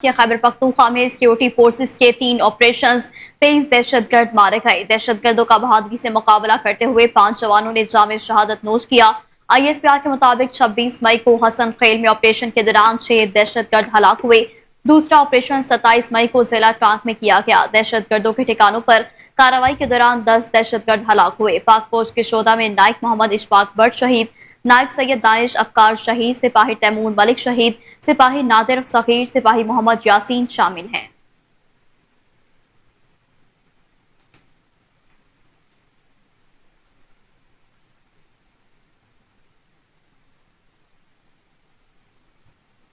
کہ خیبر پختونخوا میں security forces کے 3 آپریشنز 23 دہشت گرد مارے گئے۔ دہشت گردوں کا بہادری سے مقابلہ کرتے ہوئے 5 جوانوں نے جام شہادت نوش کیا۔ ISPR کے مطابق 26 مئی کو حسن خیل میں آپریشن کے دوران 6 دہشت گرد ہلاک ہوئے۔ دوسرا آپریشن 27 مئی کو ضلع ٹانک میں کیا گیا۔ دہشت گردوں کے ٹھکانوں پر کارروائی کے دوران 10 دہشت گرد ہلاک ہوئے۔ پاک فوج کے شعبہ میں نائک محمد اشفاق بٹ شہید، نائک سید دانش افکار شہید، سپاہی تیمور ملک شہید، سپاہی نادر صغیر، سپاہی محمد یاسین شامل ہیں۔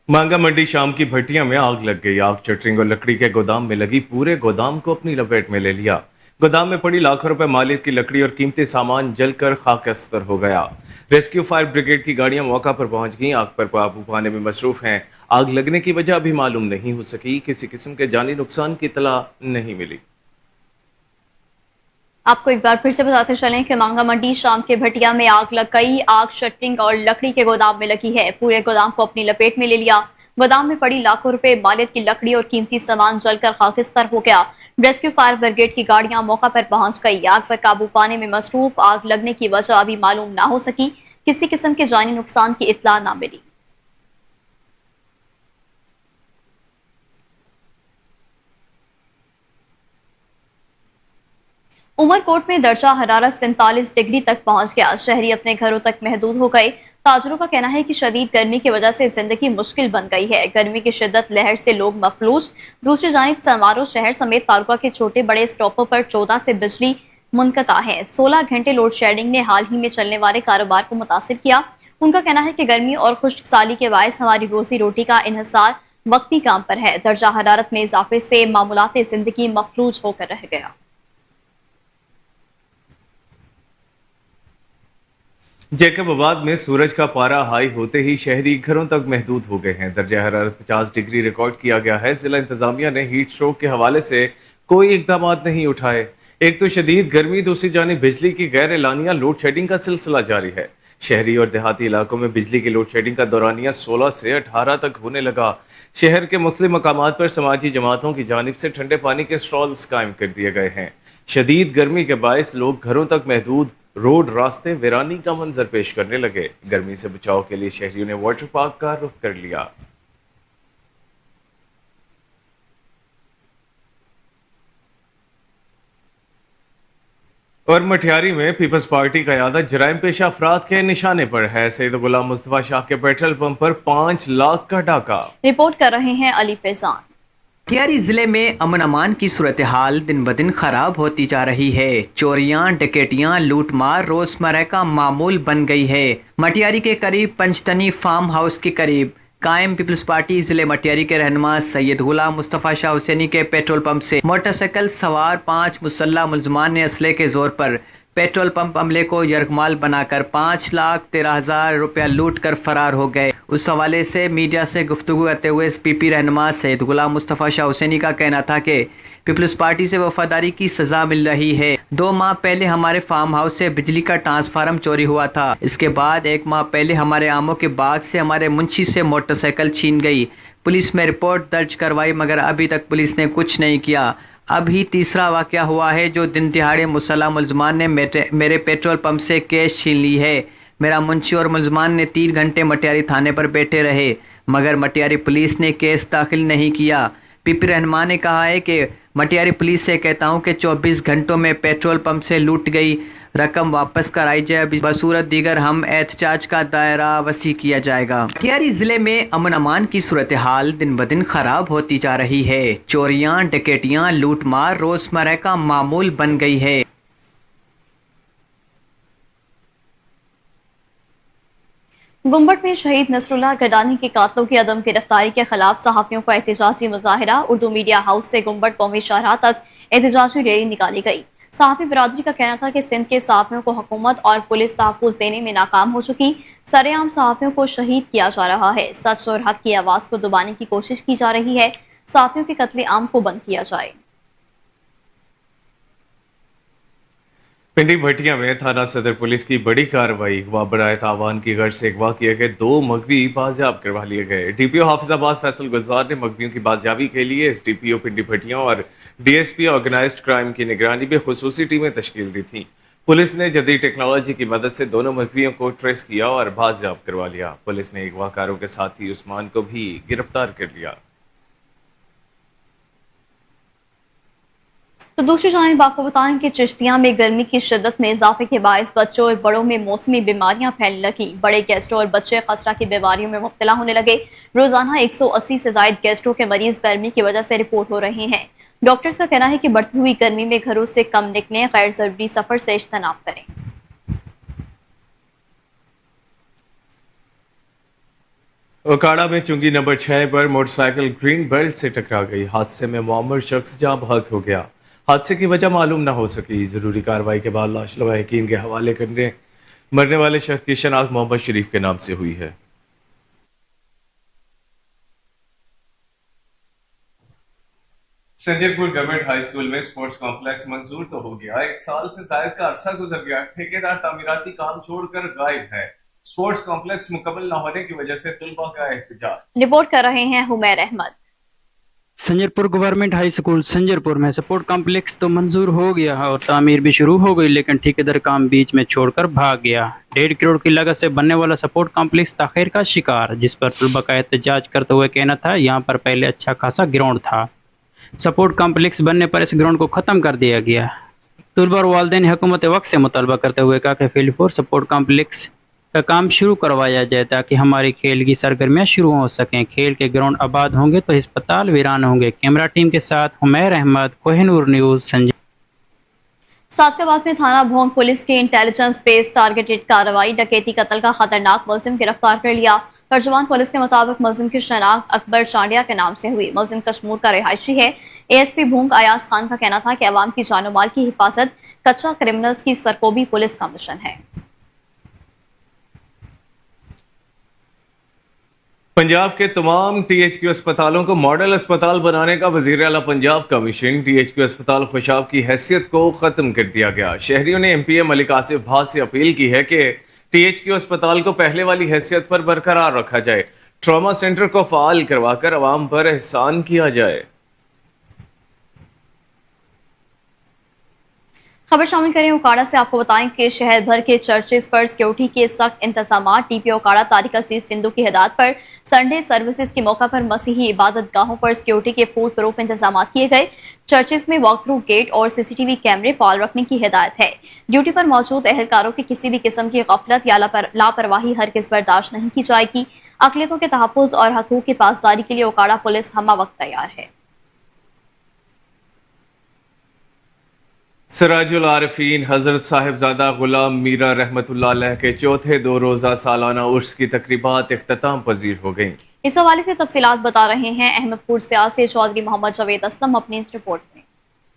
مانگا منڈی شام کی بھٹیاں میں آگ لگ گئی۔ آگ چٹرنگ اور لکڑی کے گودام میں لگی، پورے گودام کو اپنی لپیٹ میں لے لیا۔ گودام میں پڑی لاکھوں روپے مالیت کی لکڑی اور قیمتی سامان جل کر خاک استر ہو گیا۔ ریسکیو فائر بریگیڈ کی گاڑیاں موقع پر پہنچ گئیں، آگ پر قابو پانے میں مصروف ہیں۔ آگ لگنے کی وجہ ابھی معلوم نہیں ہو سکی، کسی قسم کے جانی نقصان کی اطلاع نہیں ملی۔ آپ کو ایک بار پھر سے بتاتے چلیں کہ مانگا منڈی شام کے بھٹیا میں آگ لگ گئی۔ آگ شٹرنگ اور لکڑی کے گودام میں لگی ہے، پورے گودام کو اپنی لپیٹ میں لے لیا۔ گودام میں پڑی لاکھوں روپے مالیت کی لکڑی اور قیمتی سامان جل کر خاکستر ہو گیا۔ ریسکیو فائر بریگیڈ کی گاڑیاں موقع پر پہنچ گئی، آگ پر قابو پانے میں مصروف۔ آگ لگنے کی وجہ ابھی معلوم نہ ہو سکی، کسی قسم کے جانی نقصان کی اطلاع نہ ملی۔ عمر کوٹ میں درجہ حرارت 47 ڈگری تک پہنچ گیا، شہری اپنے گھروں تک محدود ہو گئے۔ تاجروں کا کہنا ہے کہ شدید گرمی کی وجہ سے زندگی مشکل بن گئی ہے، گرمی کی شدت لہر سے لوگ مفلوج۔ دوسری جانب سنوارو شہر سمیت تعلقہ کے چھوٹے بڑے سٹاپوں پر 14 سے بجلی منقطع ہے۔ 16 گھنٹے لوڈ شیڈنگ نے حال ہی میں چلنے والے کاروبار کو متاثر کیا۔ ان کا کہنا ہے کہ گرمی اور خشک سالی کے باعث ہماری روزی روٹی کا انحصار وقتی کام پر ہے۔ درجہ حرارت میں اضافے سے معمولات زندگی مفلوج ہو کر رہ گیا۔ جیکب آباد میں سورج کا پارا ہائی ہوتے ہی شہری گھروں تک محدود ہو گئے ہیں۔ درجہ حرارت 50 ڈگری ریکارڈ کیا گیا ہے۔ ضلع انتظامیہ نے ہیٹ اسٹروک کے حوالے سے کوئی اقدامات نہیں اٹھائے۔ ایک تو شدید گرمی، دوسری جانب بجلی کی غیر اعلانیہ لوڈ شیڈنگ کا سلسلہ جاری ہے۔ شہری اور دیہاتی علاقوں میں بجلی کی لوڈ شیڈنگ کا دورانیہ 16 سے 18 تک ہونے لگا۔ شہر کے مختلف مقامات پر سماجی جماعتوں کی جانب سے ٹھنڈے پانی کے اسٹالز قائم کر دیے گئے ہیں۔ شدید گرمی کے باعث لوگ گھروں تک محدود، روڈ راستے ویرانی کا منظر پیش کرنے لگے۔ گرمی سے بچاؤ کے لیے شہریوں نے واٹر پارک کا رخ کر لیا۔ اور مٹھیاری میں پیپلز پارٹی قیادت جرائم پیشہ افراد کے نشانے پر ہے۔ سید غلام مصطفیٰ شاہ کے پیٹرول پمپ پر 5 لاکھ کا ڈاکہ۔ رپورٹ کر رہے ہیں علی فیضان۔ مٹیاری ضلع میں امن امان کی صورتحال دن بدن خراب ہوتی جا رہی ہے۔ چوریاں، ڈکیتیاں، لوٹ مار روزمرہ کا معمول بن گئی ہے۔ مٹیاری کے قریب پنجتنی فارم ہاؤس کے قریب قائم پیپلز پارٹی ضلع مٹیاری کے رہنما سید غلام مصطفیٰ شاہ حسینی کے پیٹرول پمپ سے موٹر سائیکل سوار 5 مسلح ملزمان نے اسلحے کے زور پر پیٹرول پمپ عملے کو یرغمال بنا کر 5,13,000 روپیہ لوٹ کر فرار ہو گئے۔ اس حوالے سے میڈیا سے گفتگو کرتے ہوئے پی پی رہنما سید غلام مصطفیٰ شاہ حسینی کا کہنا تھا کہ پیپلز پارٹی سے وفاداری کی سزا مل رہی ہے۔ 2 ماہ پہلے ہمارے فارم ہاؤس سے بجلی کا ٹرانسفارم چوری ہوا تھا۔ اس کے بعد 1 ماہ پہلے ہمارے آموں کے باغ سے ہمارے منشی سے موٹر سائیکل چھین گئی۔ پولیس میں رپورٹ درج کروائی مگر ابھی تک پولیس نے کچھ نہیں کیا۔ اب ہی تیسرا واقعہ ہوا ہے جو دن دہاڑے مسلح ملزمان نے میرے پیٹرول پمپ سے کیش چھین لی ہے۔ میرا منشی اور ملزمان نے 3 گھنٹے مٹیاری تھانے پر بیٹھے رہے مگر مٹیاری پولیس نے کیس داخل نہیں کیا۔ پی پی رہنما نے کہا ہے کہ مٹیاری پولیس سے کہتا ہوں کہ 24 گھنٹوں میں پیٹرول پمپ سے لوٹ گئی رقم واپس کرائی جائے، بصورت دیگر ہم احتجاج کا دائرہ وسیع کیا جائے گا۔ مٹیاری ضلع میں امن امان کی صورتحال دن بدن خراب ہوتی جا رہی ہے۔ چوریاں، ڈکیتیاں، لوٹ مار روزمرہ کا معمول بن گئی ہے۔ گنبٹ میں شہید نصر اللہ گڈانی کے قاتلوں کی عدم گرفتاری کے خلاف صحافیوں کا احتجاجی مظاہرہ۔ اردو میڈیا ہاؤس سے گنبٹ قومی شاہراہ تک احتجاجی ریلی نکالی گئی۔ صحافی برادری کا کہنا تھا کہ سندھ کے صحافیوں کو حکومت اور پولیس تحفظ دینے میں ناکام ہو چکی، سرے عام صحافیوں کو شہید کیا جا رہا ہے، سچ اور حق کی آواز کو دبانے کی کوشش کی جا رہی ہے، صحافیوں کے قتل عام کو بند کیا جائے۔ पिंडी भटिया में थाना सदर पुलिस की बड़ी कार्रवाई। अगवा बराए तावान की गर्ज से अगवा किए गए 2 मगवी बाजियाब करवा लिए गए। डीपीओ हाफिजाबाद फैसल गुलजार ने मगवियों की बाजियाबी के लिए एसडीपीओ पिंडी भटिया और डीएसपी ऑर्गेनाइज्ड क्राइम की निगरानी में खुसूसी टीमें तश्कील दी थी। पुलिस ने जदीद टेक्नोलॉजी की मदद से दोनों मगवियों को ट्रेस किया और बाजियाब करवा लिया। पुलिस ने अगवाकारों के साथी उस्मान को भी गिरफ्तार कर लिया। तो दूसरी जानिब आपको बताएं कि चिश्तिया में गर्मी की शिद्दत में इजाफे के बायस बच्चों और बड़ों में मौसमी बीमारियां फैलने लगी। बड़े गेस्टो और बच्चे खसरा की बीमारियों में मुब्तला होने लगे। रोजाना 180 से जायद गेस्टो के मरीज गर्मी की वजह से रिपोर्ट हो रहे हैं। डॉक्टर्स का कहना है कि बढ़ती हुई गर्मी में घरों से कम निकलें, गैर जरूरी सफर से इज्तनाब करें। ओकाड़ा में चुंगी नंबर 6 पर मोटरसाइकिल ग्रीन बेल्ट से टकरा गई। हादसे में मुअम्मर शख्स जाँ बहक हो गया। हादसे की वजह मालूम न हो सकी। जरूरी कार्रवाई के बाद लाश लवाहिकीन के हवाले करने मरने वाले शख्स की शनाख्त मोहम्मद शरीफ के नाम से हुई है। संजयपुर गवर्नमेंट हाई स्कूल में स्पोर्ट्स कॉम्प्लेक्स मंजूर तो हो गया। 1 साल से ज्यादा का अरसा गुजर गया। ठेकेदार तामीराती काम छोड़कर गायब है। स्पोर्ट्स कॉम्प्लेक्स मुकम्मल न होने की वजह से तुलबा का एहतजाज। रिपोर्ट कर रहे हैं Humair Ahmed. Sanjarpur government high school Sanjarpur में स्पोर्ट कॉम्प्लेक्स तो मंजूर हो गया और तामीर भी शुरू हो गई, लेकिन ठेकेदार काम बीच में छोड़कर भाग गया। 1.5 करोड़ की लागत से बनने वाला स्पोर्ट कॉम्प्लेक्स ताखीर का शिकार, जिस पर तलबा का एहतजाज करते हुए कहना था यहाँ पर पहले अच्छा खासा ग्राउंड था। स्पोर्ट कॉम्प्लेक्स बनने पर इस ग्राउंड को ख़त्म कर दिया गया। तलबा और वालिदैन ने हुकूमत वक्त से मुतालबा करते हुए कहा कि फील्ड फॉर स्पोर्ट कॉम्प्लेक्स का काम शुरू करवाया जाए ताकि हमारी खेल की सरगर्मियाँ शुरू हो सकें। खेल के ग्राउंड आबाद होंगे तो अस्पताल वीरान होंगे। कैमरा टीम के साथ हुमैर अहमद, कोहिनूर न्यूज़, संजय। सादकाबाद में थाना भोंग पुलिस की इंटेलिजेंस बेस्ड टारगेटेड कार्रवाई। डकैती कत्ल का खतरनाक मुलजिम गिरफ्तार कर लिया। तर्जुमान पुलिस के मुताबिक मुलजिम की शनाख्त अकबर चांडिया के नाम से हुई। मुलजिम कश्मीर का रिहायशी है। एएसपी भोंग अयाज खान का कहना था कि अवाम की जानो माल की हिफाजत कच्चा क्रिमिनल्स की सरकोबी पुलिस का मिशन है। पंजाब के तमाम टीएचक्यू अस्पतालों को मॉडल अस्पताल बनाने का वजीर आला पंजाब का मिशन। टीएचक्यू अस्पताल खुशाब की हैसियत को खत्म कर दिया गया। शहरियों ने एमपीए मलिक आसिफ भास से अपील की है कि टीएचक्यू अस्पताल को पहले वाली हैसियत पर बरकरार रखा जाए। ट्रॉमा सेंटर को फाल करवाकर अवाम पर एहसान किया जाए। खबर शामिल करें उकाड़ा से। आपको बताएं कि शहर भर के चर्चेस पर सिक्योरिटी के सख्त इंतजाम। डीपीओ उकाड़ा तारिक अजीज सिंधु की हिदायत पर संडे सर्विसेज के मौका पर मसीही इबादत गाहों पर सिक्योरिटी के फूल प्रूफ इंतजाम किए गए। चर्चेस में वॉक थ्रू गेट और सीसीटीवी कैमरे फाल रखने की हिदायत है। ड्यूटी पर मौजूद अहलकारों की किसी भी किस्म की गफलत या लापरवाही हरगिज़ बर्दाश्त नहीं की जाएगी। अक़लियतों के तहफ़्फ़ुज़ और हकूक़ की पासदारी के लिए उकाड़ा पुलिस हमा वक्त तैयार है। सिराजुल आरिफीन हजरत साहिबजादा गुलाम मीरा रहमतुल्लाह अलैह के चौथे 2 रोज़ा सालाना उर्स की तकरीबात इख्तिताम पजीर हो गईं। इस हवाले से तफसीलात बता रहे हैं अहमदपुर सियाल से चौधरी मोहम्मद जवेद असलम अपनी इस रिपोर्ट में।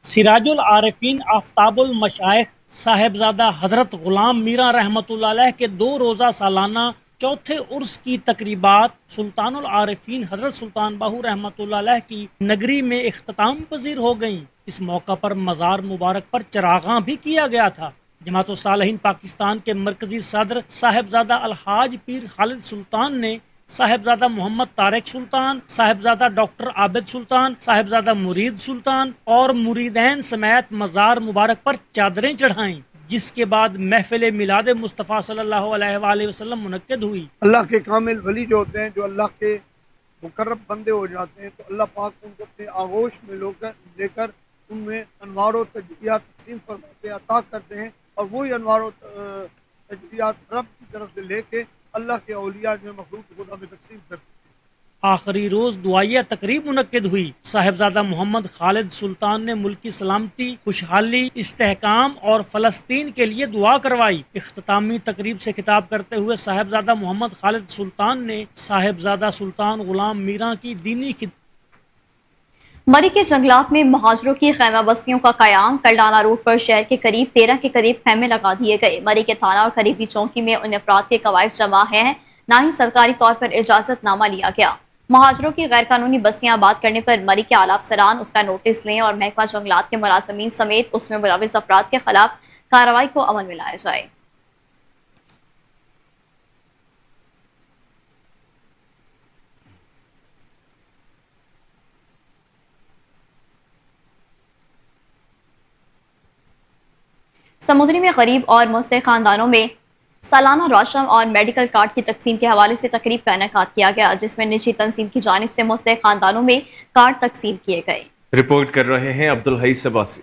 सिराजुल आरिफीन आफ्ताबुल मशाइख साहिबजादा हजरत गुलाम मीरा रहमतुल्लाह अलैह के 2 रोज़ा सालाना चौथे उर्स की तकरीबात सुल्तानुल आरिफीन हजरत सुल्तान बाहू रहमतुल्लाह अलैह की नगरी में इख्तिताम पजीर हो गईं। इस मौका पर मज़ार मुबारक पर चरागां भी किया गया था। जमात सालहीन पाकिस्तान के मरकजी सदर साहिबजादा अलहाज पीर खालिद सुल्तान ने साहिबजादा मोहम्मद तारिक सुल्तान, साहिबजादा डॉक्टर आबिद सुल्तान, साहिबजादा मुरीद सुल्तान और मुरीदैन समेत मज़ार मुबारक पर चादरें चढ़ाईं, जिसके बाद महफिल मिलाद मुस्तफ़ा सल्लल्लाहु अलैहि वसल्लम मुनक्किद हुई। अल्लाह के कामिल वली जो होते हैं, जो अल्लाह के मुकर्रब बंदे हो जाते हैं, तो अल्लाह पाक उनको अपने आगोश में लेकर उनमें अनवार तजरियात तकसीम फरमाते अता करते हैं, और वही अनवार तजरियात रब की तरफ से लेके अल्लाह के औलिया जो मखलूक खुदा में तकसीम करते हैं। आखिरी रोज दुआया तकरीब मुनक्किद हुई। साहिबजादा मोहम्मद खालिद सुल्तान ने मुल्क की सलामती, खुशहाली, इस्तेहकाम और फ़लस्तीन के लिए दुआ करवाई। इख्तितामी तकरीब से खिताब करते हुए साहिबजादा मोहम्मद खालिद सुल्तान ने साहिबजादा सुल्तान गुलाम मीरा की दीनी मरी के जंगलात में महाजरों की खैमा बस्तियों का कयाम। कलडाना रोड पर शहर के करीब 13 के करीब खैमे लगा दिए गए। मरी के थाना और करीबी चौकी में उन अफराद के कवायद जमा हैं, ना ही सरकारी तौर पर इजाजतनामा लिया गया। महाजरों की गैर कानूनी बस्तियां आबाद करने पर मरी के आला अफसरान उसका नोटिस लें और महकमा जंगलात के मुलाजमीन समेत उसमें मुलविस अफराद के खिलाफ कार्रवाई को अमल में लाया जाए। समुद्री में गरीब और मुस्तहिक खानदानों में सालाना राशन और मेडिकल कार्ड की तकसीम के हवाले से तकरीब का इनेकाद किया गया, जिसमें निजी तंजीम की जानिब से मुस्तहिक खानदानों में कार्ड तकसीम किए गए। रिपोर्ट कर रहे हैं अब्दुल हई सबासी।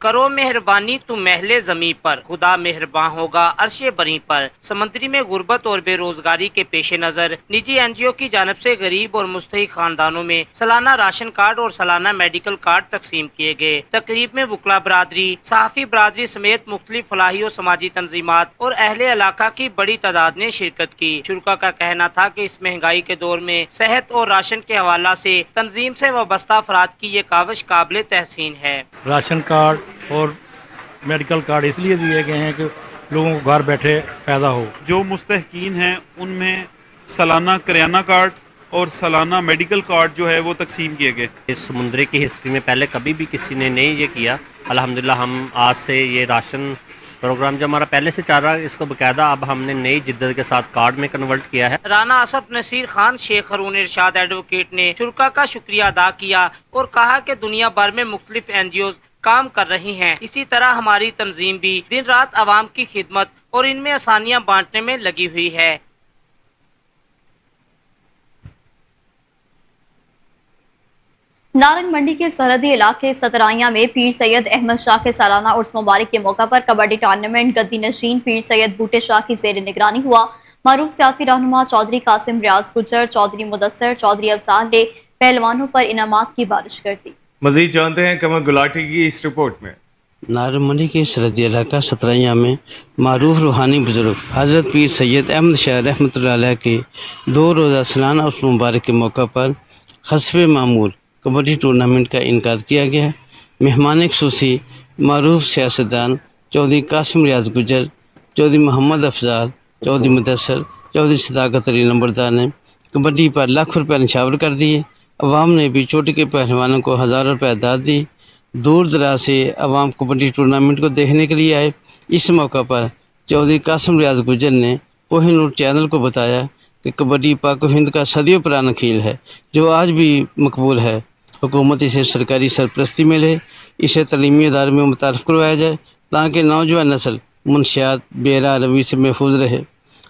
करो मेहरबानी तू महले जमी पर, खुदा मेहरबान होगा अर्शे बरी पर। समुद्री में गुर्बत और बेरोजगारी के पेश नज़र निजी एनजीओ की जानब से गरीब और मुस्तहिक खानदानों में सालाना राशन कार्ड और सालाना मेडिकल कार्ड तकसीम किए गए। तकरीब में वकला बरादरी, सहाफ़ी बरादरी समेत मुख्तलिफ फलाही और समाजी तंजीमात और अहले इलाका की बड़ी तादाद ने शिरकत की। शुरका का कहना था कि इस महंगाई के दौर में सेहत और राशन के हवाला से तंजीम से वाबस्ता अफराद की ये काविश काबिल तहसीन है। राशन कार्ड और मेडिकल कार्ड इसलिए दिए गए हैं कि लोगों को घर बैठे फ़ायदा हो। जो मुस्तहकीन हैं उनमें सालाना करियाना कार्ड और सालाना मेडिकल कार्ड जो है वो तकसीम किए गए। इस समुद्र की हिस्ट्री में पहले कभी भी किसी ने नहीं ये किया। अल्हम्दुलिल्लाह हम आज से ये राशन प्रोग्राम जो हमारा पहले से चल रहा है इसको बकायदा अब हमने नई जिद्दत के साथ कार्ड में कन्वर्ट किया है। राना असफ नसीर खान शेख हरून इरशाद एडवोकेट ने शुरका का शुक्रिया अदा किया और कहा कि दुनिया भर में मुख्तलिफ एनजीओ काम कर रही हैं। इसी तरह हमारी तंजीम भी दिन रात आवाम की खिदमत और इनमें आसानियां बांटने में लगी हुई है। नारंग मंडी के सरहदी इलाके सतराइया में पीर सैयद अहमद शाह के सालाना उर्स मुबारक के मौका पर कबड्डी टूर्नामेंट गद्दी नशीन पीर सैयद बूटे शाह की जेर निगरानी हुआ। मारूफ सियासी रहनुमा चौधरी कासिम रियाज गुज्जर, चौधरी मुदस्सर, चौधरी अफजाल ने पहलवानों पर इनामात की बारिश कर दी। मजीद जानते हैं कमर गुलाटी की इस रिपोर्ट में। नारंग मंडी के सरहदी इलाका सतराइया में मारूफ रूहानी बुजुर्ग हज़रत पीर सैयद अहमद शाह रहमतुल्लाह अलैह के 2 रोज़ा सालाना उर्स मुबारक के मौका पर हस्बे मामूल कबड्डी टूर्नामेंट का इनकाद किया गया। मेहमान खुसूसी मारूफ सियासतदान चौधरी कासिम रियाज गुजर, चौधरी मोहम्मद अफजाल, चौधरी मुदस्सर, चौधरी सदाकत अली नंबरदार ने कबड्डी पर लाख रुपये निछावर कर दिए। अवाम ने भी चोटी के पहलवानों को हज़ारों रुपये दाद दी। दूर दराज से अवाम कबड्डी टूर्नामेंट को देखने के लिए आए। इस मौका पर चौधरी कासिम रियाज गुजर ने कोहिनूर चैनल को बताया कि कबड्डी पाक हिंद का सदियों पुराना खेल है जो आज भी मकबूल है। हुकूमत इसे सरकारी सरपरस्ती में ले, इसे तलीमी इदारे में मुतारफ़ करवाया जाए ताकि नौजवान नस्ल मुनशियात बेरा रवि से महफूज रहे।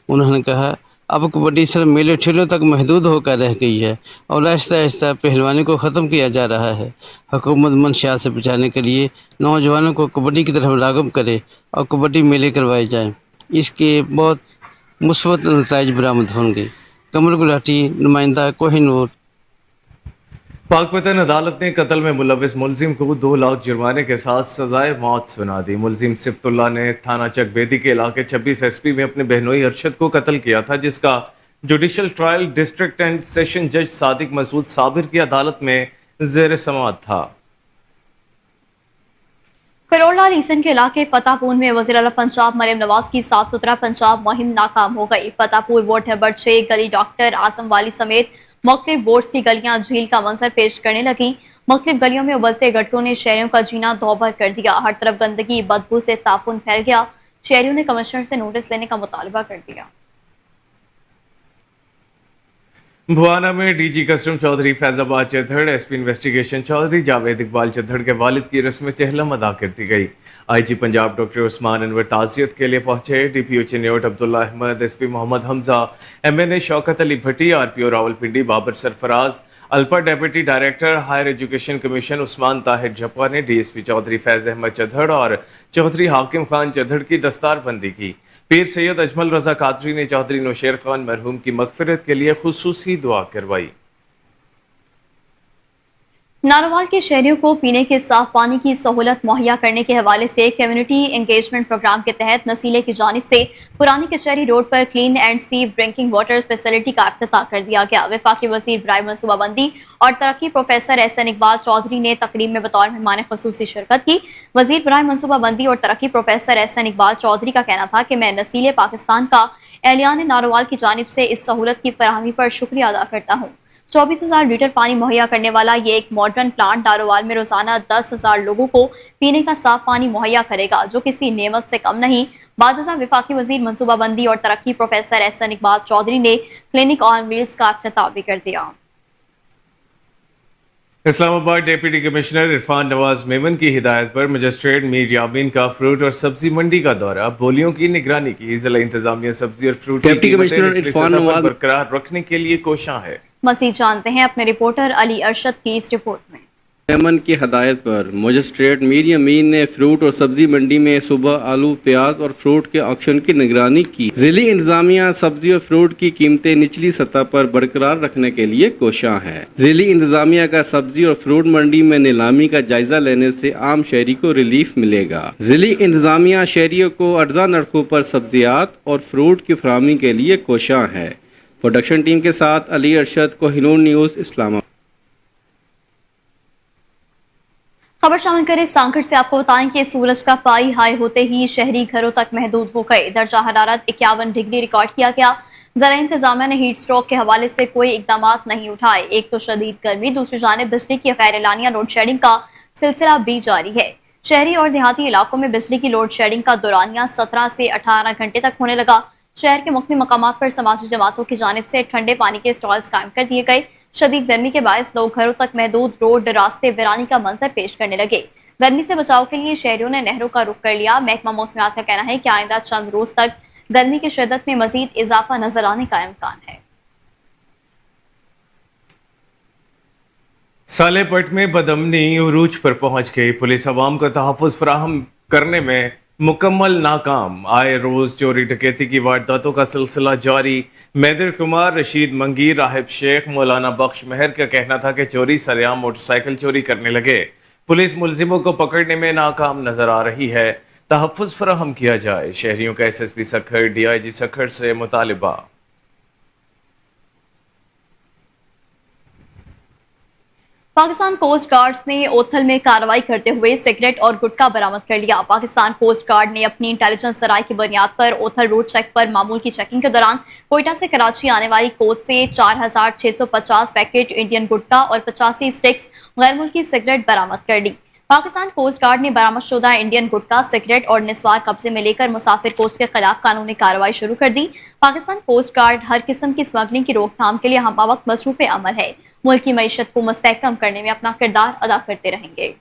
उन्होंने कहा अब कबड्डी सिर्फ मेले ठेलों तक महदूद होकर रह गई है और आहिस्ता आहिस्ता पहलवानी को ख़त्म किया जा रहा है। हुकूमत मनशियात से बचाने के लिए नौजवानों को कबड्डी की तरफ राग़िब करे और कबड्डी मेले करवाए जाएँ। इसके बहुत मुस्बत नताइज बरामद होंगे। कमर गुलाटी, नुमाइंदा कोहिनूर। पाकपतन अदालत ने कत्ल में मुलविस मुलजिम को 2 लाख जुर्माने के साथ सजाए मौत सुना दी। मुलजिम सिफ्तुल्लाह ने थाना चक बेदी के इलाके 26 SP में अपने बहनोई अरशद को कत्ल किया था, जिसका judicial trial district and session जज सादिक मसूद साबिर की अदालत में जेर समाअत था। करोड़ा लीसन के इलाके फतेहपुर में वज़ीर आला पंजाब मरियम नवाज की साफ सुथरा पंजाब मुहिम नाकाम हो गई। फतेहपुर वार्ड नंबर 6 गली डॉक्टर आजम वाली समेत मुख्तलिफ बोर्ड्स की गलियां झील का मंजर पेश करने लगी। मुख्तलिफ गलियों में उबलते गड्ढों ने शहरियों का जीना दोभर कर दिया। हर तरफ गंदगी बदबू से ताफुन फैल गया। शहरियों ने कमिश्नर से नोटिस लेने का मुतालबा कर दिया। भुआना में DG custom Chaudhry Faizabad Chaudhry, SP investigation Chaudhry Javed Iqbal Chaudhry के वालिद की रस्म चहलम अदा कर दी गई। IG पंजाब डॉक्टर उस्मान अनवर ताज़ियत के लिए पहुंचे। DPO Chiniot Abdullah Ahmed, SP Mohammad Hamza, MNA Shaukat Ali Bhatti, RPO Rawalpindi Babar Sarfraz, अल्पर deputy director higher education commission Usman Tahir झप्पा ने DSP चौधरी फैज अहमद चौधरी और चौधरी हाकिम खान चौधरी की दस्तारबंदी की। पीर सैयद अजमल रजा कादरी ने चौधरी नौशेर खान मरहूम की मगफिरत के लिए खुसूसी दुआ करवाई। नारोवाल के शहरियों को पीने के साफ पानी की सहूलत मुहैया करने के हवाले से कम्युनिटी एंगेजमेंट प्रोग्राम के तहत नसीले की जानिब से पुरानी कचहरी रोड पर clean and safe drinking water facility का इफ्तिताह कर दिया गया। वफाकी वजीर बराए मनसूबाबंदी और तरक्की प्रोफेसर एहसन इकबाल चौधरी ने तकरीब में बतौर मेहमान खुसूसी शिरकत की। वजीर बराए मनसूबाबंदी और तरक्की प्रोफेसर एहसन इकबाल चौधरी का कहना था कि मैं नसीले पाकिस्तान का एहलियान नारोवाल की जानिब से इस सहूलत की फराहमी पर शुक्रिया अदा करता हूँ। 24,000 लीटर पानी मुहैया करने वाला ये एक मॉडर्न प्लांट दारोवाल में रोजाना 10,000 लोगों को पीने का साफ पानी मुहैया करेगा, जो किसी नेमत से कम नहीं। बाज़ वफाकी वजीर मनसूबाबंदी और तरक्की प्रोफेसर एहसन इकबाल चौधरी ने क्लिनिक ऑन व्हील्स का इफ्तिताह भी कर दिया। इस्लामाबाद डिप्टी कमिश्नर इरफान नवाज मेमन की हिदायत पर मजिस्ट्रेट मीर यामीन का फ्रूट और सब्जी मंडी का दौरा, बोलियों की निगरानी की। जिला इंतजामिया सब्जी और fruit deputy commissioner Irfan Nawaz बरकरार रखने के लिए कोशां है। मज़ीद जानते हैं अपने रिपोर्टर अली अरशद की इस रिपोर्ट में। मेमन की हदायत पर मजिस्ट्रेट मीर यामीन ने फ्रूट और सब्जी मंडी में सुबह आलू, प्याज और फ्रूट के ऑक्शन की निगरानी की। जिली इंतजामिया सब्जी और फ्रूट की कीमतें निचली सतह पर बरकरार रखने के लिए कोशां है। जिली इंतजामिया का सब्जी और फ्रूट मंडी में नीलामी का जायजा लेने से आम शहरी को रिलीफ मिलेगा। जिली इंतजामिया शहरियों को अर्जा नरखों पर सब्जियात और फ्रूट की फराहमी के लिए कोशां है। प्रोडक्शन टीम के साथ अली अरशद, कोहिनूर न्यूज़, इस्लामाबाद। खबर शामिल करें सांकट से। आपको बताएं कि सूरज का पाई हाई होते ही शहरी घरों तक महदूद हो गए। दर्जा हरारत 51 डिग्री रिकॉर्ड किया गया। ज़िला इंतजामिया ने हीट स्ट्रोक के हवाले से कोई इकदाम नहीं उठाए। एक तो शदीद गर्मी, दूसरी जानिब बिजली की गैर एलानिया लोड शेडिंग का सिलसिला भी जारी है। शहरी और देहाती इलाकों में बिजली की लोड शेडिंग का दौरानिया 17 से 18 घंटे तक होने लगा। शहर के मुख्तलिफ मकामात पर समाजी जमातों की जानिब से ठंडे पानी के स्टॉल्स कायम कर दिए गए। शदीद गर्मी के बायस लोग घरों तक महदूद रोड रास्ते वीरानी का मंजर पेश करने लगे। गर्मी से बचाव के लिए शहरियों ने नहरों का रुख कर लिया। महकमा मौसमियात का कहना है कि आइंदा चंद रोज तक गर्मी की शिद्दत में मजीद इजाफा नजर आने का इम्कान है। सालेपट में बदअमनी उरूज पर पहुंच गई। पुलिस अवाम को तहफ़्फ़ुज़ फराहम करने में मुकम्मल नाकाम। आए रोज चोरी डकैती की वारदातों का सिलसिला जारी। मैदर कुमार, रशीद मंगी, राहिब शेख, मौलाना बख्श मेहर का कहना था कि चोरी सरेआम मोटरसाइकिल चोरी करने लगे। पुलिस मुलजिमों को पकड़ने में नाकाम नजर आ रही है। तहफ़्फ़ुज़ फराहम किया जाए, शहरियों का SSP सखर, DIG सखर से मुतालिबा। पाकिस्तान कोस्ट गार्ड्स ने ओथल में कार्रवाई करते हुए सिगरेट और गुटखा बरामद कर लिया। पाकिस्तान कोस्ट गार्ड ने अपनी इंटेलिजेंस सराय की बुनियाद पर ओथल रोड चेक पर मामूल की चेकिंग के दौरान कोयटा से कराची आने वाली कोस्ट से 4,650 पैकेट इंडियन गुटखा और 85 स्टिक्स गैर मुल्की सिगरेट बरामद कर ली। पाकिस्तान कोस्ट गार्ड ने बरामदशुदा इंडियन गुटखा, सिगरेट और निस्वार कब्जे में लेकर मुसाफिर कोस्ट के खिलाफ कानूनी कार्रवाई शुरू कर दी। पाकिस्तान कोस्ट गार्ड हर किस्म की स्मगलिंग की रोकथाम के लिए हमवक्त मसरूफ अमल है। मुल्क की मईशत को मुस्तहकम करने में अपना किरदार अदा करते रहेंगे।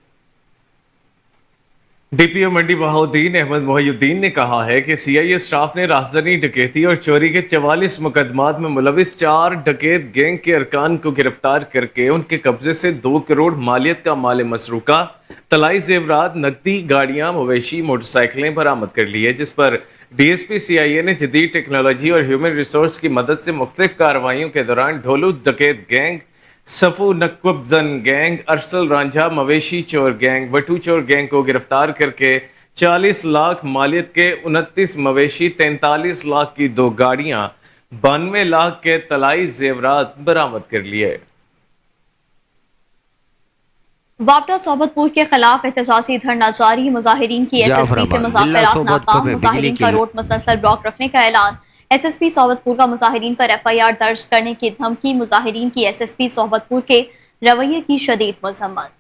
DPO मंडी बहाउद्दीन अहमद मोहिउद्दीन ने कहा है कि CIA स्टाफ ने राजधानी डकैती और चोरी के 44 मुकदमात में मुलविस 4 डकैत गैंग के अरकान को गिरफ्तार करके उनके कब्जे से 2 करोड़ मालियत का माल मसरूका, तलाई जेवरात, नकदी, गाड़ियां, मवेशी, मोटरसाइकिलें बरामद कर ली है, जिस पर DSP CIA ने जदीद टेक्नोलॉजी और ह्यूमन रिसोर्स की मदद से मुख्तलिफ कार्रवाइयों के दौरान ढोलू डकैत गैंग, सफू नक्वबजन गैंग, अरसल रांझा मवेशी चोर गैंग, वटू चोर गैंग को गिरफ्तार करके 40 लाख मालियत के 29 मवेशी, 43 लाख की 2 गाड़ियां, 92 लाख के तलाई जेवरात बरामद कर लिए। वापडा सोबतपुर के खिलाफ एहतजाजी धरना जारी। मुजाहिरीन की SSP से मुज़ाकरात नाकाम। मुजाहिरीन का रोड मुसलसल ब्लॉक रखने का ऐलान। SSP सोबतपुर का मुजाहिरीन पर FIR दर्ज करने की धमकी। मुजाहिरीन की SSP सोबतपुर के रवैये की शदीद मजम्मत।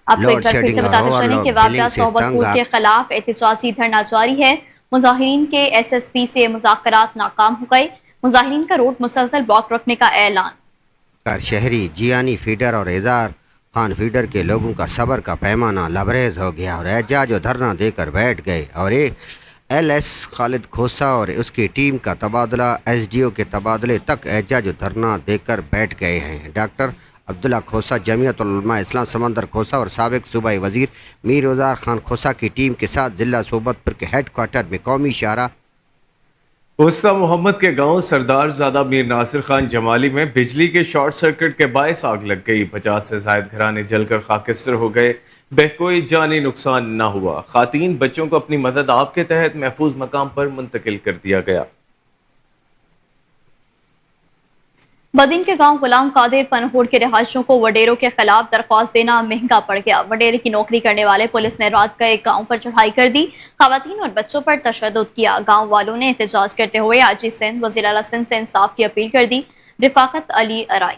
आपको एक बार फिर से बताते चलें कि वापडा सोबतपुर के खिलाफ एहतजाजी धरना जारी है। मुजाहिरीन के SSP से मुज़ाकरात नाकाम हो गए। मुजाहिरीन का रोड मुसलसल ब्लॉक रखने का ऐलान। शहरी जियानी फीडर और एजार खान फीडर के लोगों का सब्र का पैमाना लबरेज हो गया और एहतजाज धरना देकर बैठ गए और LS खालिद खोसा और उसकी टीम का तबादला SDO के तबादले तक एहतजाज धरना देकर बैठ गए हैं। डॉक्टर अब्दुल्ला खोसा, जमीयतुल उलमा इस्लाम समंदर खोसा और साबिक सूबाई वजीर मीर उजार खान खोसा की टीम के साथ जिला सोबतपुर के हेडक्वार्टर में कौमी शाहरा उस्ता मोहम्मद के गांव सरदारजादा मीर नासिर खान जमाली में बिजली के शॉर्ट सर्किट के बायस आग लग गई। 50 से ज्यादा घराने जलकर खाकिस्तर हो गए। कोई जानी नुकसान न हुआ। खातीन बच्चों को अपनी मदद आपके तहत महफूज मकाम पर मुंतकिल कर दिया गया। बदीन के गांव गुलाम कादिर पनहोड़ के रिहायशियों को वडेरों के खिलाफ दरख्वास्त देना महंगा पड़ गया। वडेरे की नौकरी करने वाले पुलिस ने रात का एक गांव पर चढ़ाई कर दी। खवातीन और बच्चों पर तशद्दुद किया। गांव वालों ने एहतजाज करते हुए आजी सिंध वज़ीर आला सिंध से इंसाफ की अपील कर दी। रिफाकत अली अराई।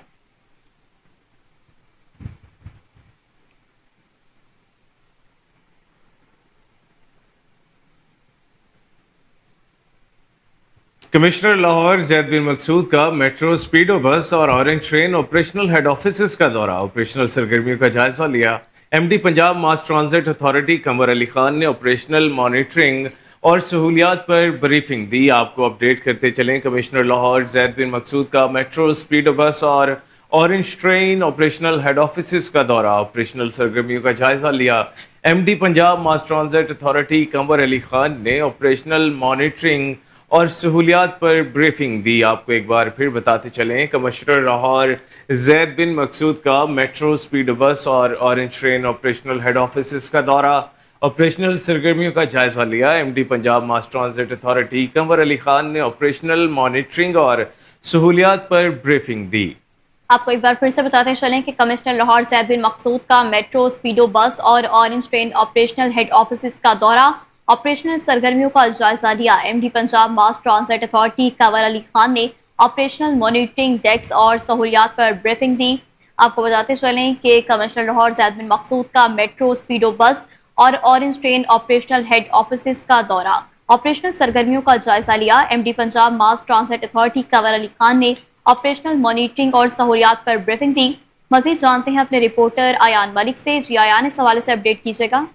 कमिश्नर लाहौर जैद बिन मकसूद का मेट्रो स्पीडो बस और orange train operational head office का दौरा, ऑपरेशनल सरगर्मियों का जायजा लिया। MD Punjab mass transit authority Qamar Ali Khan ने ऑपरेशनल मॉनिटरिंग और सहूलियात पर ब्रीफिंग दी। आपको अपडेट करते चलें, कमिश्नर लाहौर जैद बिन मकसूद का मेट्रो स्पीडो बस और orange train operational head office का दौरा, ऑपरेशनल सरगर्मियों का जायजा लिया। MD Punjab mass transit authority Qamar Ali Khan ने ऑपरेशनल मॉनिटरिंग और सहूलियात पर ब्रीफिंग दी। आपको एक बार फिर बताते चलें, कमिश्नर लाहौर जैद बिन मकसूद का मेट्रो स्पीड बस और orange train operational head office का दौरा, ऑपरेशनल सरगर्मियों का जायजा लिया। MD Punjab mass transit authority Qamar Ali Khan ने ऑपरेशनल मॉनिटरिंग और सहूलियात पर ब्रीफिंग दी। आपको एक बार फिर से बताते चलें कि कमिश्नर लाहौर जैद बिन मकसूद का मेट्रो स्पीडो बस और orange train operational head office का दौरा, ऑपरेशनल सरगर्मियों का जायजा लिया। MD Punjab mass transit authority Kanwar Ali Khan ने ऑपरेशनल मॉनिटरिंग डेस्क और सहूलियात पर ब्रीफिंग दी। आपको बताते चलें कि कमिश्नर लाहौर जैद बिन मकसूद का मेट्रो स्पीडो बस और orange train operational head office का दौरा, ऑपरेशनल सरगर्मियों का जायजा लिया। MD Punjab mass transit authority Kanwar Ali Khan ने ऑपरेशनल मॉनिटरिंग और सहूलियात पर ब्रीफिंग दी। मजीद जानते हैं अपने रिपोर्टर आयान मलिक से। जी आयान, इस हवाले से अपडेट कीजिएगा।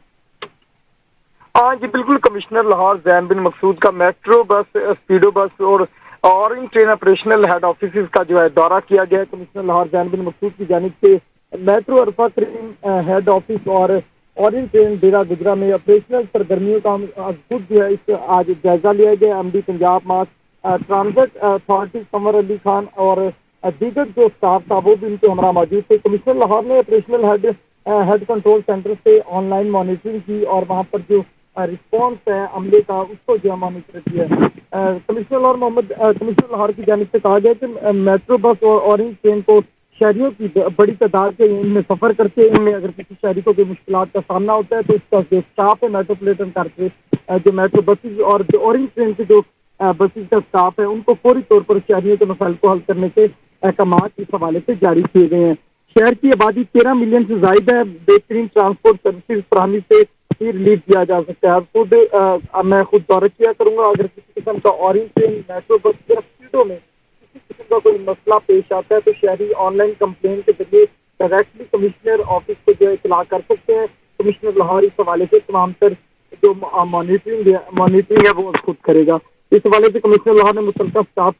हाँ जी बिल्कुल, कमिश्नर लाहौर जैद बिन मकसूद का मेट्रो बस, स्पीडो बस और orange train operational head office का जो है दौरा किया गया है। कमिश्नर लाहौर जैद बिन मकसूद की जानिब से मेट्रो अरफा ट्रेन हेड ऑफिस और ऑरेंज ट्रेन डेरा गुजरा में ऑपरेशनल सरगर्मियों का खुद जो है इस आज जायजा लिया गया। MD Punjab mass transit authority Qamar Ali Khan और दीगर जो स्टाफ था वो भी इनके हमरा मौजूद थे। कमिश्नर लाहौर ने ऑपरेशनल हेड कंट्रोल सेंटर से ऑनलाइन मॉनिटरिंग की और वहाँ पर जो रिस्पॉन्स है अमले का उसको जो मॉनिटर किया। कमिश्नर लाहौर की जानिब से कहा गया कि मेट्रो बस और ऑरेंज ट्रेन को शहरियों की बड़ी तादाद के इनमें सफ़र करते हैं। इनमें अगर किसी शहरी को कोई मुश्किलात का सामना होता है तो इसका जो स्टाफ है मेट्रोपॉलिटन कारपोरेट जो मेट्रो बसेज और जो ऑरेंज ट्रेन के जो बसेज का स्टाफ है उनको फौरी तौर पर शहरियों के मसाइल को हल करने के अहकाम इस हवाले से जारी किए गए हैं। शहर की आबादी 13 मिलियन से ज्यादा है। बेहतरीन ट्रांसपोर्ट सर्विसेज फराहमी से रिलीफ दिया जा सकता है। खुद मैं खुद दौरा किया करूंगा। अगर किसी किस्म का ऑरेंज ट्रेन मेट्रो बस या स्पीडो में किसी किस्म का कोई मसला पेश आता है तो शहरी ऑनलाइन कंप्लेन के जरिए डायरेक्टली कमिश्नर ऑफिस को जो इतला कर सकते हैं। कमिश्नर लाहौर इस हवाले से तमाम तर जो मॉनिटरिंग है वो खुद करेगा। इस हवाले से कमिश्नर लाहौर ने मुतल्लिका स्टाफ।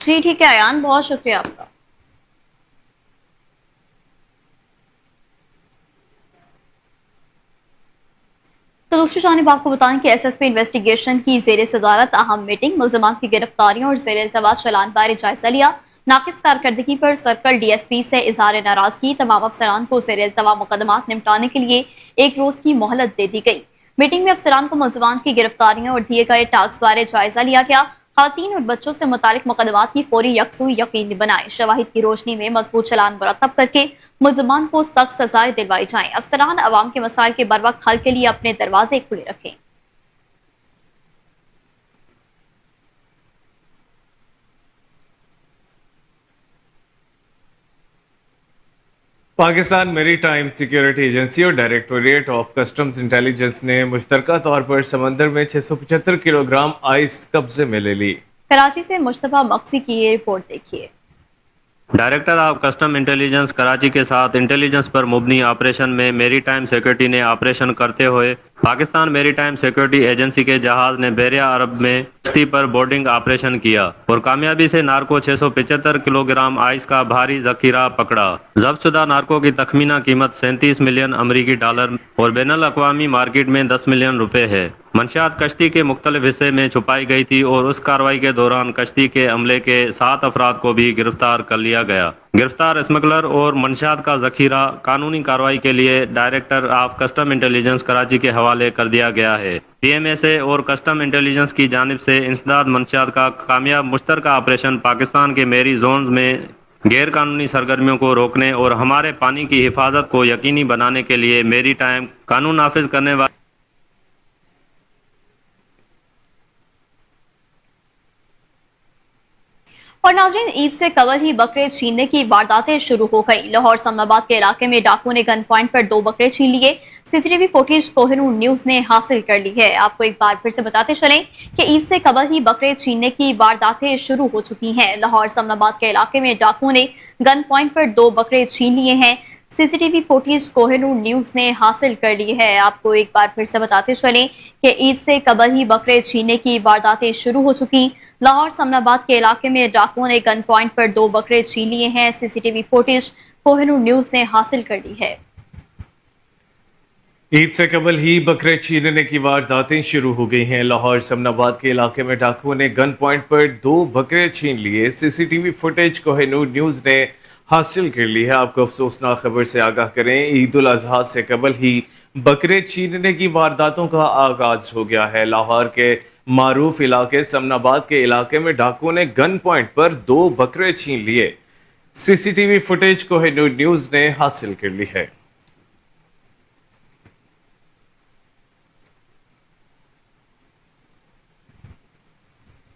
जी ठीक है आयान, बहुत शुक्रिया आपका। तो दूसरी जानिब आपको बताएं कि एसएसपी इन्वेस्टिगेशन की ज़ेर सदारत अहम मीटिंग, मुल्ज़मान की गिरफ्तारियों और ज़ेर इल्तवा चलान बारे जायजा लिया। नाकिस कारकर्दगी पर सर्कल डीएसपी से इजहार नाराजगी, तमाम अफसरान को ज़ेर इल्तवा मुकदमात निपटाने के लिए एक रोज की मोहलत दे दी गई। मीटिंग में अफसरान को मुल्ज़मान की गिरफ्तारियों और दिए गए टास्क बारे जायजा लिया गया। खातीन और बच्चों से मुतालिक मुकदमात की फौरी यकसुई यकीनी बनाए। शवाहिद की रोशनी में मजबूत चलान मुरतब करके मुल्ज़मान को सख्त सजाएं दिलवाई जाएं। अफसरान अवाम के मसाइल के बर वक्त हल के लिए अपने दरवाजे खुले रखें। पाकिस्तान मेरीटाइम सिक्योरिटी एजेंसी और डायरेक्टोरेट ऑफ कस्टम्स इंटेलिजेंस ने मुश्तरका तौर पर समंदर में 675 किलोग्राम आइस कब्जे में ले ली। कराची से मुस्तफा मक्सी की ये रिपोर्ट देखिए। Director of custom intelligence Karachi के साथ इंटेलिजेंस पर मुबनी ऑपरेशन में मेरीटाइम सिक्योरिटी ने ऑपरेशन करते हुए पाकिस्तान मेरीटाइम सिक्योरिटी एजेंसी के जहाज ने बहरिया अरब में कश्ती पर बोर्डिंग ऑपरेशन किया और कामयाबी से नार्को 675 किलोग्राम आइस का भारी जखीरा पकड़ा। जब्तशुदा नार्को की तखमीना कीमत 37 मिलियन अमरीकी डॉलर और बैनुल अक़वामी मार्केट में 10 मिलियन रुपए है। मंशियात कश्ती के मुख्तलिफ हिस्से में छुपाई गई थी और उस कार्रवाई के दौरान कश्ती के अमले के 7 अफराद को भी गिरफ्तार कर लिया गया। गिरफ्तार स्मगलर और मंशियात का जखीरा कानूनी कार्रवाई के लिए director of custom intelligence Karachi के हवाले कर दिया गया है। पीएमएसए और कस्टम इंटेलिजेंस की जानिब से इंसदाद मंशियात का कामयाब मुश्तरका ऑपरेशन पाकिस्तान के मेरी जोन में गैर कानूनी सरगर्मियों को रोकने और हमारे पानी की हिफाजत को यकीनी बनाने के लिए मेरी टाइम कानून नाफिज करने वाले और नाज़रीन, ईद से कबल ही बकरे छीनने की वारदातें शुरू हो गई। लाहौर समनाबाद के इलाके में डाकुओं ने गन पॉइंट पर 2 बकरे छीन लिए। सीसीटीवी फुटेज कोहिनूर न्यूज ने हासिल कर ली है। आपको एक बार फिर से बताते चलें कि ईद से कबल ही बकरे छीनने की वारदातें शुरू हो चुकी हैं। लाहौर समनाबाद के इलाके में डाकुओं ने गन पॉइंट पर 2 बकरे छीन लिए हैं। सीसीटीवी फुटेज कोहिनूर न्यूज ने हासिल कर ली है। आपको एक बार फिर से बताते चलें कि ईद से कबल ही बकरे छीनने की वारदातें शुरू हो चुकी। लाहौर समनाबाद के इलाके में डाकुओं ने गन पॉइंट पर 2 बकरे छीन लिए हैं। सीसीटीवी फुटेज कोहिनूर न्यूज ने हासिल कर ली है। ईद से कबल ही बकरे छीनने की वारदातें शुरू हो गई हैं। लाहौर समनाबाद के इलाके में डाकुओं ने गन पॉइंट पर 2 बकरे छीन लिए। सीसीटीवी फुटेज कोहिनूर न्यूज ने हासिल कर ली है। आपको अफसोसनाक खबर से आगाह करें, ईद उल अजहा से कबल ही बकरे छीनने की वारदातों का आगाज हो गया है। लाहौर के मारूफ इलाके समनाबाद के इलाके में डाकुओं ने गन पॉइंट पर 2 बकरे छीन लिए। सीसीटीवी फुटेज कोहिनूर न्यूज ने हासिल कर ली है।